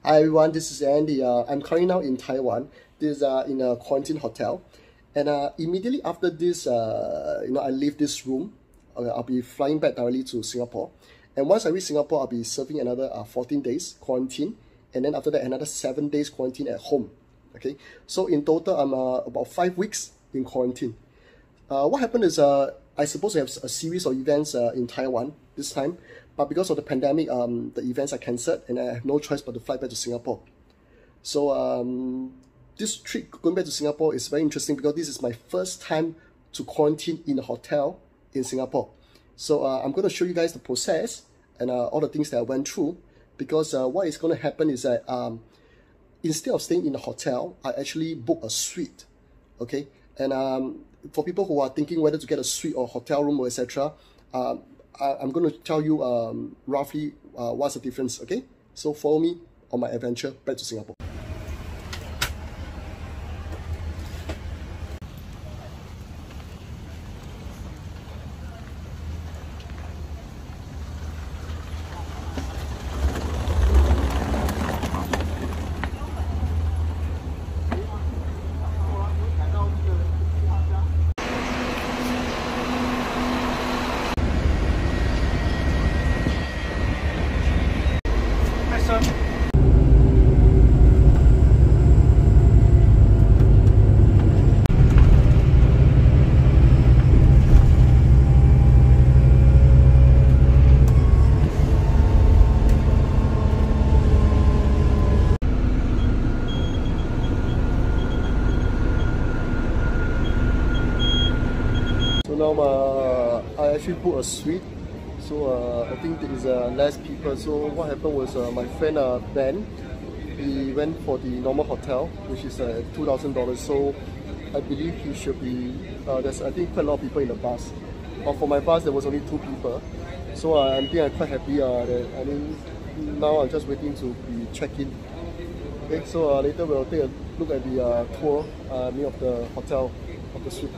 Hi everyone, this is Andy. I'm currently now in Taiwan. This is in a quarantine hotel, and immediately after this, I leave this room. I'll be flying back directly to Singapore, and once I reach Singapore, I'll be serving another 14 days quarantine, and then after that another 7 days quarantine at home. Okay, so in total, I'm about 5 weeks in quarantine. What happened is I suppose to have a series of events in Taiwan this time. But because of the pandemic, the events are cancelled and I have no choice but to fly back to Singapore. So this trip going back to Singapore is very interesting because this is my first time to quarantine in a hotel in Singapore. So I'm going to show you guys the process and all the things that I went through, because what is going to happen is that instead of staying in a hotel, I actually booked a suite. Okay, and for people who are thinking whether to get a suite or hotel room or etc., I'm going to tell you roughly what's the difference, okay? So follow me on my adventure back to Singapore. Now I actually booked a suite, so I think there is less people. So what happened was my friend Ben, he went for the normal hotel, which is $2,000. So I believe he should be. There's I think quite a lot of people in the bus. But for my bus there was only 2 people. So I think I'm quite happy that now I'm just waiting to be checked in. Okay, so later we'll take a look at the tour of the hotel of the suite.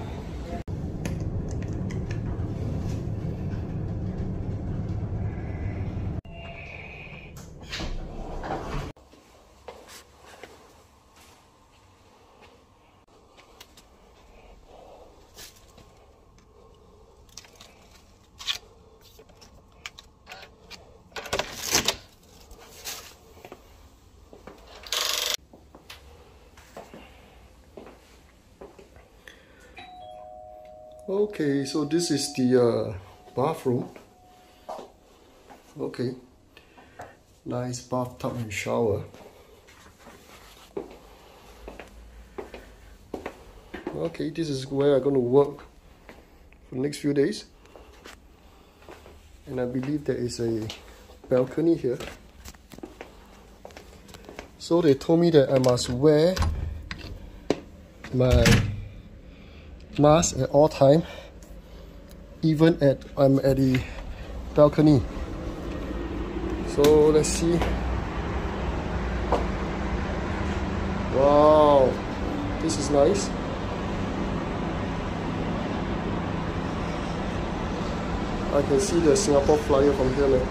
Okay, so this is the bathroom. Okay, nice bathtub and shower. Okay, this is where I'm going to work for the next few days. And I believe there is a balcony here. So they told me that I must wear my mask at all time, even I'm at the balcony. So let's see. Wow, this is nice. I can see the Singapore flyer from here now.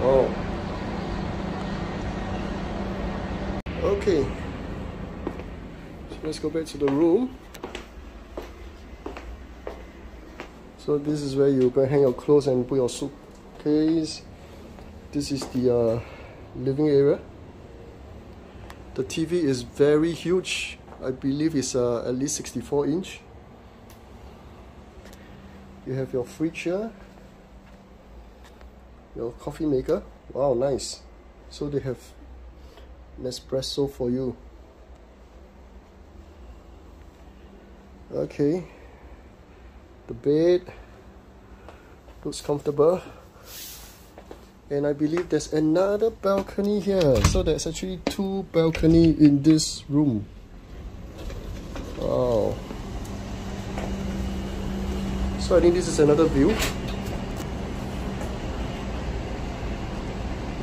Oh. Okay. So let's go back to the room. So this is where you can hang your clothes and put your suitcase. This is the living area. The TV is very huge. I believe it's at least 64-inch. You have your fridge here, your coffee maker. Wow, nice. So they have an espresso for you. Okay, the bed looks comfortable, and I believe there's another balcony here. So there's actually 2 balconies in this room. Wow. So I think this is another view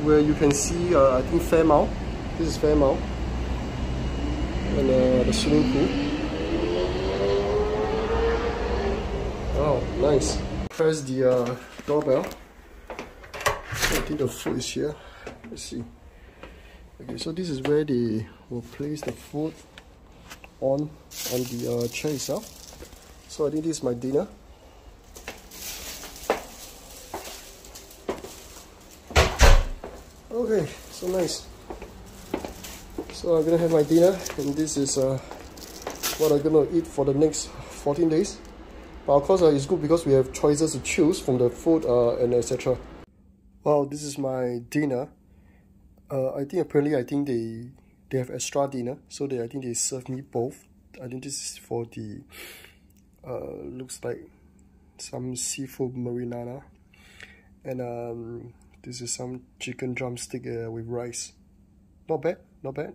where you can see, I think Fairmount. This is Fairmount. And the swimming pool. Wow, nice. Press the doorbell. So I think the food is here. Let's see. Okay, so this is where they will place the food on the chair itself. So I think this is my dinner. Okay, so nice. So I'm gonna have my dinner, and this is what I'm gonna eat for the next 14 days. But of course, it's good because we have choices to choose from the food and etc. Wow, this is my dinner. I think apparently they have extra dinner, so I think they serve me both. I think this is for the looks like some seafood marinara, and this is some chicken drumstick with rice. Not bad, not bad.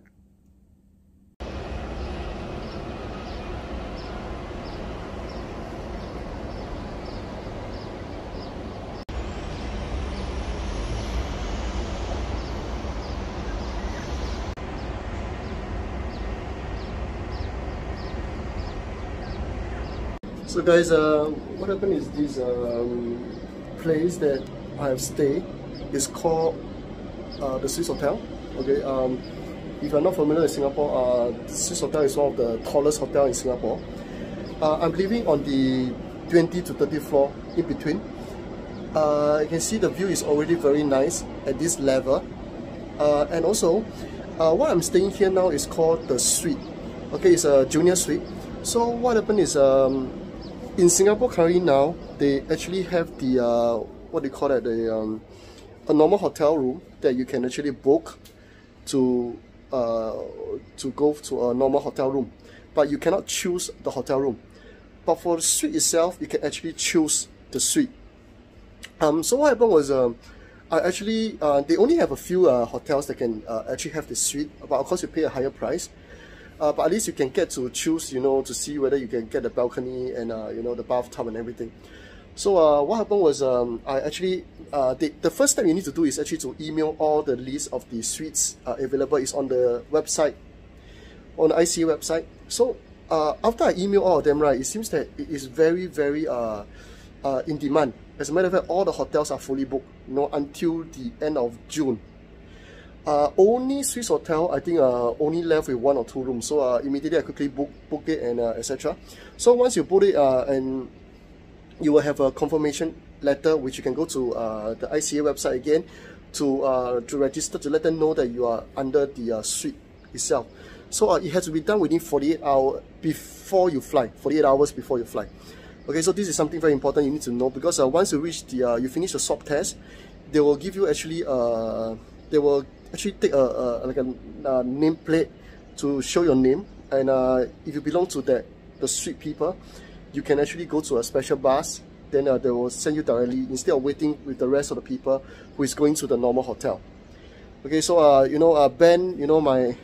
So guys, what happened is this place that I have stayed is called the Swissotel. Okay, if you're not familiar with Singapore, the Swissotel is one of the tallest hotels in Singapore. I'm living on the 20 to 30th floor in between. You can see the view is already very nice at this level. And also, what I'm staying here now is called the suite. Okay, it's a junior suite. So what happened is, in Singapore currently now, they actually have the what they call it, a normal hotel room that you can actually book to go to a normal hotel room, but you cannot choose the hotel room. But for the suite itself, you can actually choose the suite. So what happened was, I actually they only have a few hotels that can actually have the suite, but of course you pay a higher price. But at least you can get to choose, you know, to see whether you can get the balcony and you know, the bathtub and everything. So what happened was, I actually the first step you need to do is actually to email all the list of the suites available. Is on the website, on the ICA website. So after I email all of them, right, it seems that it is very in demand. As a matter of fact, all the hotels are fully booked, you know, until the end of June. Only Swissotel, I think, only left with 1 or 2 rooms. So immediately I quickly book it and etc. So once you book it, and you will have a confirmation letter, which you can go to the ICA website again to register, to let them know that you are under the suite itself. So it has to be done within 48 hours before you fly. 48 hours before you fly. Okay, so this is something very important you need to know, because once you reach the you finish the swab test, they will give you actually they will actually take like a name plate to show your name, and if you belong to the suite people, you can actually go to a special bus. Then they will send you directly, instead of waiting with the rest of the people who is going to the normal hotel. Okay, so you know, Ben, you know, my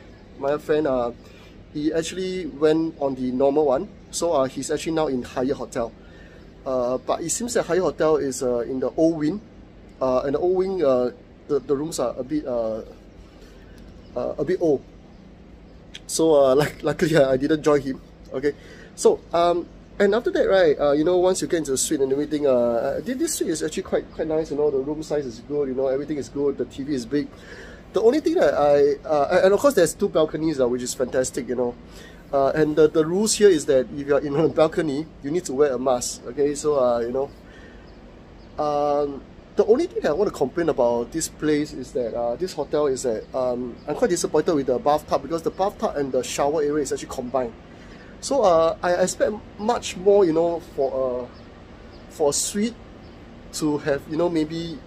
friend, he actually went on the normal one, so he's actually now in higher hotel. But it seems that higher hotel is in the old wing, and the old wing, the rooms are a bit old. So luckily I didn't join him. Okay, so and after that, right, you know, once you get into the suite and everything, this suite is actually quite nice. You know, the room size is good. You know, everything is good. The TV is big. The only thing that and of course there's 2 balconies, which is fantastic. You know, and the rules here is that if you're in a balcony, you need to wear a mask. Okay, so you know, the only thing that I want to complain about this place is that this hotel is that I'm quite disappointed with the bathtub, because the bathtub and the shower area is actually combined. So I expect much more, you know, for a suite to have, you know, maybe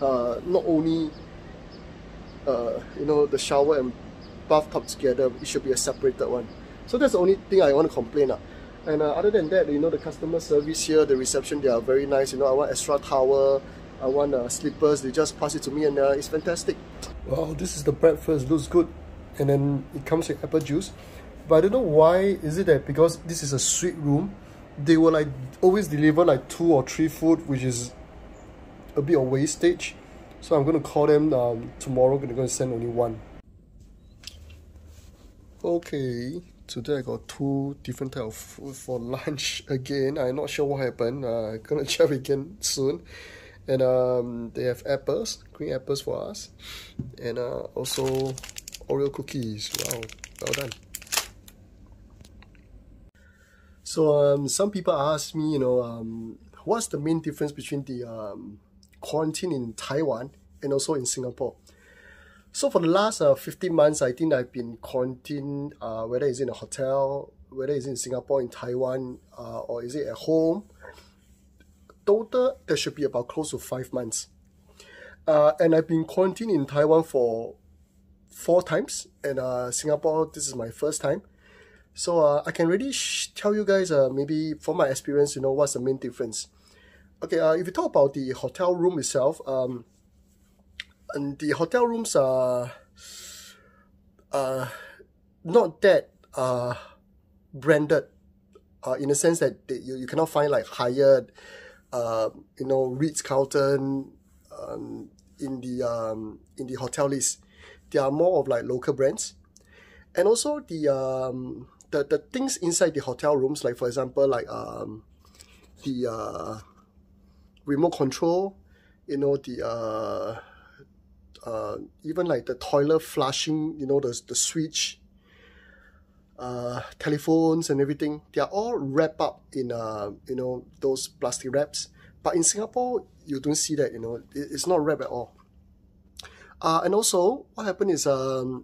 not only you know, the shower and bathtub together. It should be a separated one. So that's the only thing I want to complain. And other than that, you know, the customer service here, the reception, they are very nice. You know, I want extra towel, I want slippers, they just pass it to me, and it's fantastic. Wow, this is the breakfast, looks good. And then it comes with apple juice. But I don't know why, is it that because this is a suite room, they will like always deliver like 2 or 3 food, which is a bit of wastage. So I'm gonna call them tomorrow. Gonna go and send only 1. Okay, today I got 2 different type of food for lunch again. I'm not sure what happened. Gonna check again soon. And they have apples, green apples for us, and also Oreo cookies. Wow, well done. So some people ask me, what's the main difference between the quarantine in Taiwan and also in Singapore? So for the last 15 months, I think I've been quarantined, whether it's in a hotel, whether it's in Singapore, in Taiwan, or is it at home. Total, there should be about close to 5 months. And I've been quarantined in Taiwan for 4 times, and Singapore, this is my first time. So I can really tell you guys, maybe from my experience, what's the main difference. Okay, if you talk about the hotel room itself, and the hotel rooms are not that branded, in the sense that you cannot find like Hyatt, Ritz-Carlton in the hotel list. They are more of like local brands. And also the things inside the hotel rooms, like for example, like the remote control, the even like the toilet flushing, the switch, telephones and everything, they are all wrapped up in those plastic wraps. But in Singapore, you don't see that. It's not wrapped at all. And also what happened is the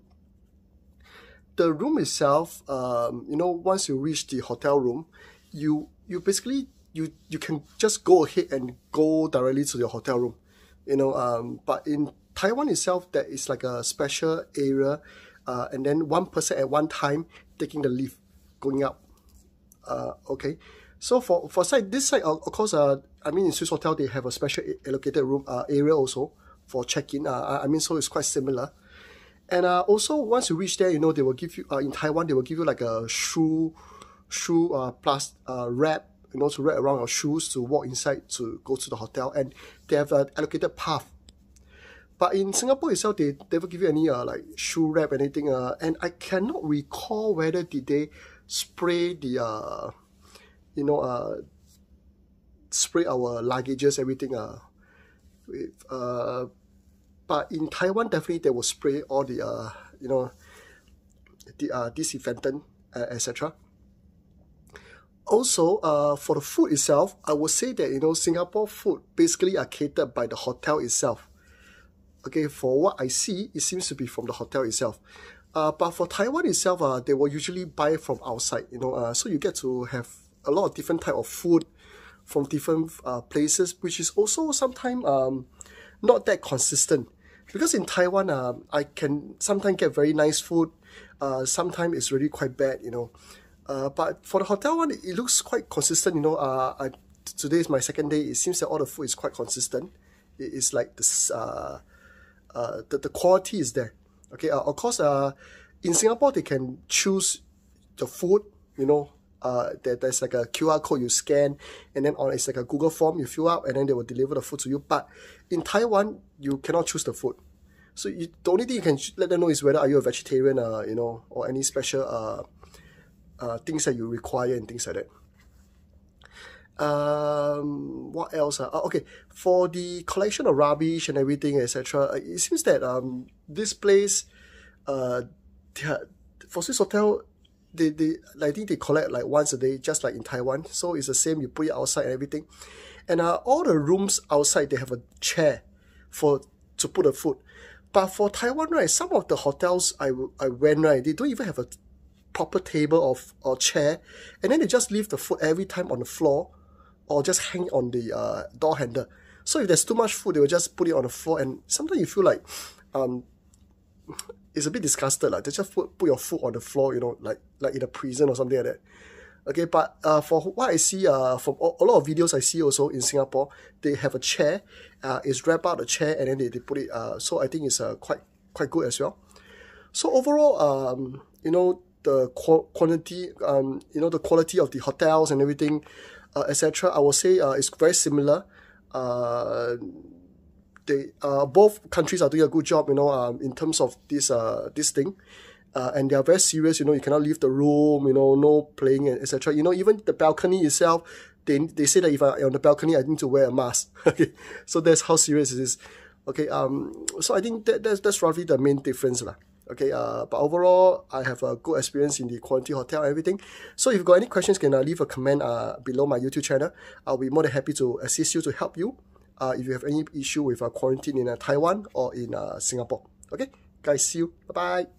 room itself, once you reach the hotel room, you basically you can just go ahead and go directly to your hotel room, but in Taiwan itself, there is like a special area, and then 1 person at one time taking the lift going up. Okay, so for this side, of course, in Swissotel they have a special allocated room area also for check-in. So it's quite similar. And also once you reach there, they will give you in Taiwan, they will give you like a shoe plus wrap, to wrap around your shoes to walk inside to go to the hotel, and they have an allocated path. But in Singapore itself, they never give you any like shoe wrap, anything. And I cannot recall whether did they spray the spray our luggages, everything. But in Taiwan, definitely they will spray all the disinfectant, etc. Also, for the food itself, I would say that Singapore food basically are catered by the hotel itself. Okay, for what I see, it seems to be from the hotel itself. But for Taiwan itself, they will usually buy from outside. So you get to have a lot of different type of food from different places, which is also sometimes not that consistent. Because in Taiwan, I can sometimes get very nice food. Sometimes it's really quite bad, But for the hotel one, it looks quite consistent, today is my second day. It seems that all the food is quite consistent. It's like this, the quality is there. Okay, of course, in Singapore, they can choose the food, there's like a QR code you scan, and then it's like a Google form you fill up, and then they will deliver the food to you. But in Taiwan, you cannot choose the food. So the only thing you can let them know is whether are you a vegetarian, or any special things that you require and things like that. What else? Okay, for the collection of rubbish and everything, etc. It seems that this place, for Swissotel, I think they collect like once a day, just like in Taiwan. So it's the same. You put it outside and everything, and all the rooms outside they have a chair to put the food. But for Taiwan, right, some of the hotels I went, right, they don't even have a proper table or chair, and then they just leave the food every time on the floor, or just hang on the door handle. So if there's too much food, they will just put it on the floor, and sometimes you feel like it's a bit disgusted. Like they just put your food on the floor, like in a prison or something like that. Okay, but for what I see, from a lot of videos I see also in Singapore, they have a chair. It's wrap out the chair and then they put it. So I think it's quite good as well. So overall, the quantity, you know, the quality of the hotels and everything, etc. I will say it's very similar. Both countries are doing a good job, you know, in terms of this thing. And they are very serious, you know, you cannot leave the room, you know, no playing, and etc. You know, even the balcony itself, they say that if I'm on the balcony, I need to wear a mask. Okay, so that's how serious it is. Okay, so I think that's roughly the main difference lah. Okay, but overall, I have a good experience in the quality hotel and everything. So if you've got any questions, can leave a comment below my YouTube channel. I'll be more than happy to assist you, to help you if you have any issue with quarantine in Taiwan or in Singapore. Okay, guys, see you. Bye-bye.